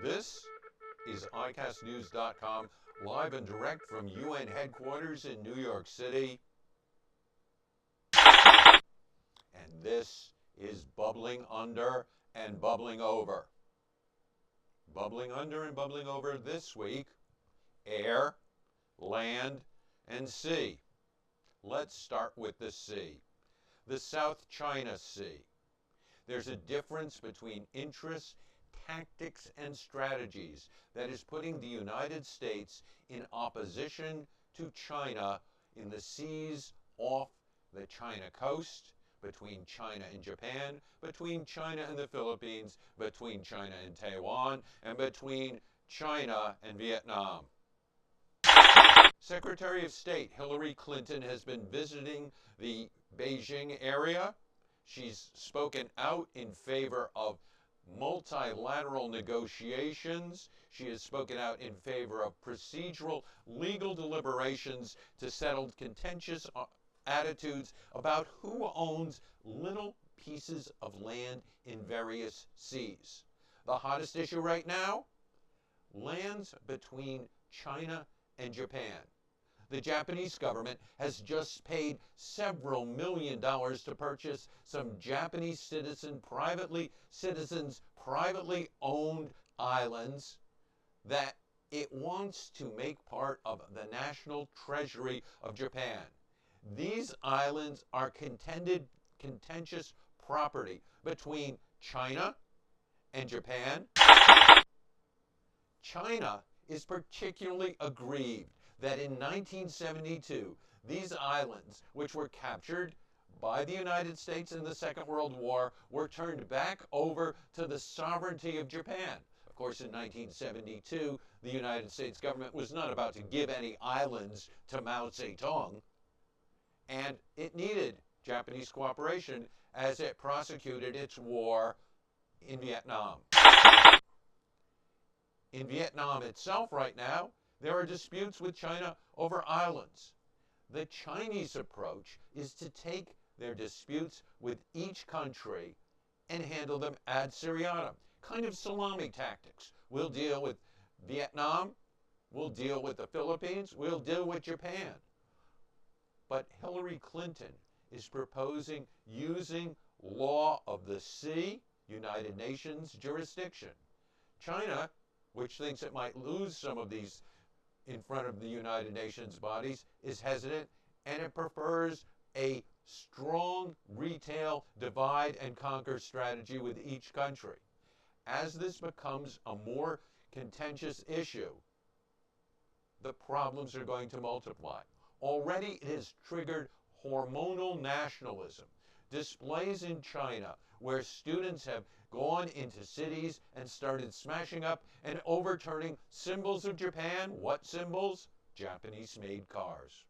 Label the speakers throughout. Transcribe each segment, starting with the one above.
Speaker 1: This is ICAStnews.com, live and direct from UN headquarters in New York City. And this is Bubbling Under and Bubbling Over. Bubbling under and bubbling over this week: air, land, and sea. Let's start with the sea. The South China Sea. There's a difference between interests, tactics, and strategies that is putting the United States in opposition to China in the seas off the China coast, between China and Japan, between China and the Philippines, between China and Taiwan, and between China and Vietnam. Secretary of State Hillary Clinton has been visiting the Beijing area. She's spoken out in favor of multilateral negotiations. She has spoken out in favor of procedural legal deliberations to settle contentious attitudes about who owns little pieces of land in various seas. The hottest issue right now? Lands between China and Japan. The Japanese government has just paid several $1 million to purchase some Japanese citizens privately owned islands that it wants to make part of the national treasury of Japan. These islands are contentious property between China and Japan. China is particularly aggrieved that in 1972, these islands, which were captured by the United States in the Second World War, were turned back over to the sovereignty of Japan. Of course, in 1972, the United States government was not about to give any islands to Mao Zedong, and it needed Japanese cooperation as it prosecuted its war in Vietnam. In Vietnam itself right now, there are disputes with China over islands. The Chinese approach is to take their disputes with each country and handle them ad seriatim, kind of salami tactics. We'll deal with Vietnam, we'll deal with the Philippines, we'll deal with Japan. But Hillary Clinton is proposing using law of the sea, United Nations jurisdiction. China, which thinks it might lose some of these in front of the United Nations bodies, is hesitant, and it prefers a strong retail divide and conquer strategy with each country. As this becomes a more contentious issue, the problems are going to multiply. Already it has triggered hormonal nationalism. Displays in China where students have gone into cities and started smashing up and overturning symbols of Japan. What symbols? Japanese-made cars.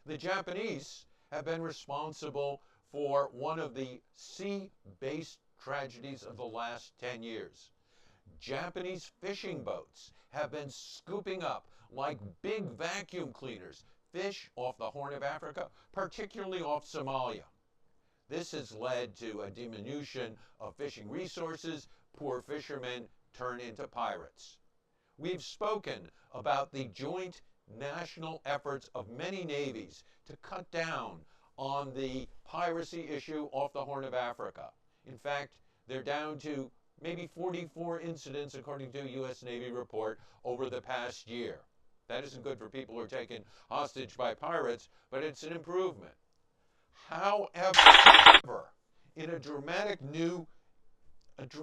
Speaker 1: The Japanese have been responsible for one of the sea-based tragedies of the last 10 years. Japanese fishing boats have been scooping up, like big vacuum cleaners, fish off the Horn of Africa, particularly off Somalia. This has led to a diminution of fishing resources. Poor fishermen turn into pirates. We've spoken about the joint national efforts of many navies to cut down on the piracy issue off the Horn of Africa. In fact, they're down to maybe 44 incidents, according to a U.S. Navy report, over the past year. That isn't good for people who are taken hostage by pirates, but it's an improvement. However, in a dramatic new kind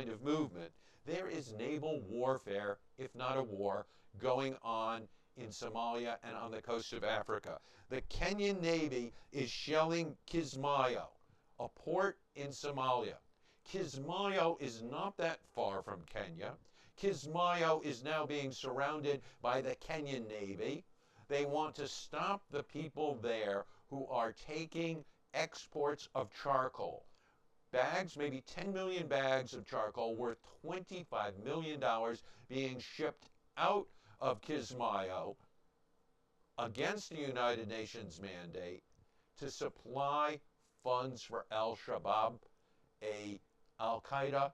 Speaker 1: of movement, there is naval warfare, if not a war, going on in Somalia and on the coast of Africa. The Kenyan Navy is shelling Kismayo, a port in Somalia. Kismayo is not that far from Kenya. Kismayo is now being surrounded by the Kenyan Navy. They want to stop the people there who are taking exports of charcoal. Bags, maybe 10 million bags of charcoal worth $25 million being shipped out of Kismayo against the United Nations mandate to supply funds for Al-Shabaab, a Al-Qaeda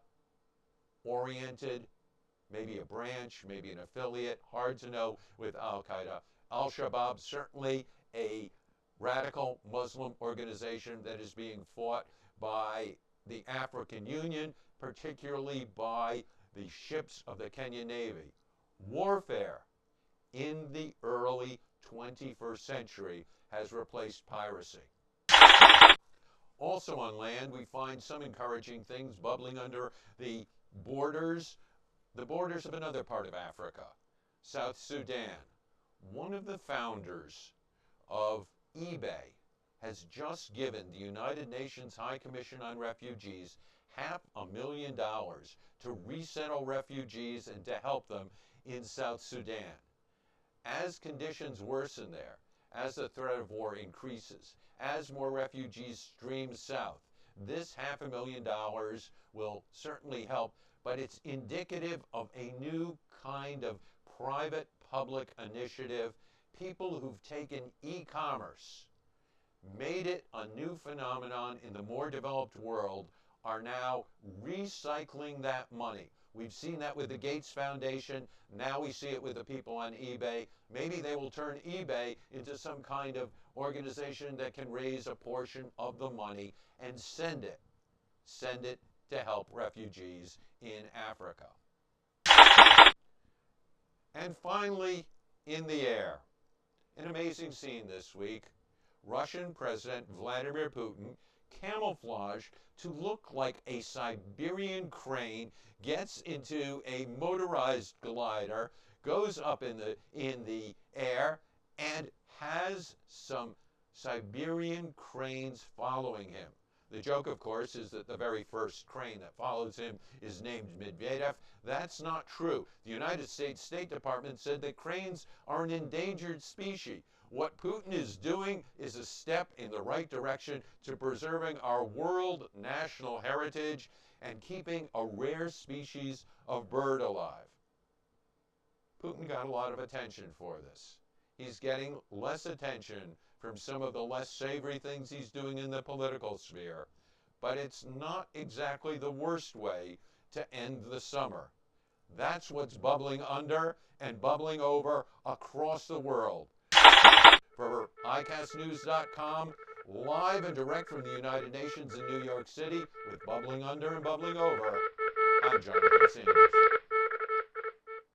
Speaker 1: oriented, maybe a branch, maybe an affiliate, hard to know with Al-Qaeda. Al-Shabaab, certainly a radical Muslim organization that is being fought by the African Union, particularly by the ships of the Kenyan Navy. Warfare in the early 21st century has replaced piracy. Also on land, we find some encouraging things bubbling under the borders of another part of Africa, South Sudan. One of the founders of eBay has just given the United Nations High Commission on Refugees $500,000 to resettle refugees and to help them in South Sudan. As conditions worsen there, as the threat of war increases, as more refugees stream south, this $500,000 will certainly help, but it's indicative of a new kind of private-public initiative. People who've taken e-commerce, made it a new phenomenon in the more developed world, are now recycling that money. We've seen that with the Gates Foundation. Now we see it with the people on eBay. Maybe they will turn eBay into some kind of organization that can raise a portion of the money and send it to help refugees in Africa. And finally, in the air, an amazing scene this week. Russian President Vladimir Putin, camouflaged to look like a Siberian crane, gets into a motorized glider, goes up in the air, and has some Siberian cranes following him. The joke, of course, is that the very first crane that follows him is named Medvedev. That's not true. The United States State Department said that cranes are an endangered species. What Putin is doing is a step in the right direction to preserving our world national heritage and keeping a rare species of bird alive. Putin got a lot of attention for this. He's getting less attention from some of the less savory things he's doing in the political sphere, but it's not exactly the worst way to end the summer. That's what's bubbling under and bubbling over across the world. For ICASTnews.com, live and direct from the United Nations in New York City, with Bubbling Under and Bubbling Over, I'm Jonathan Sanders.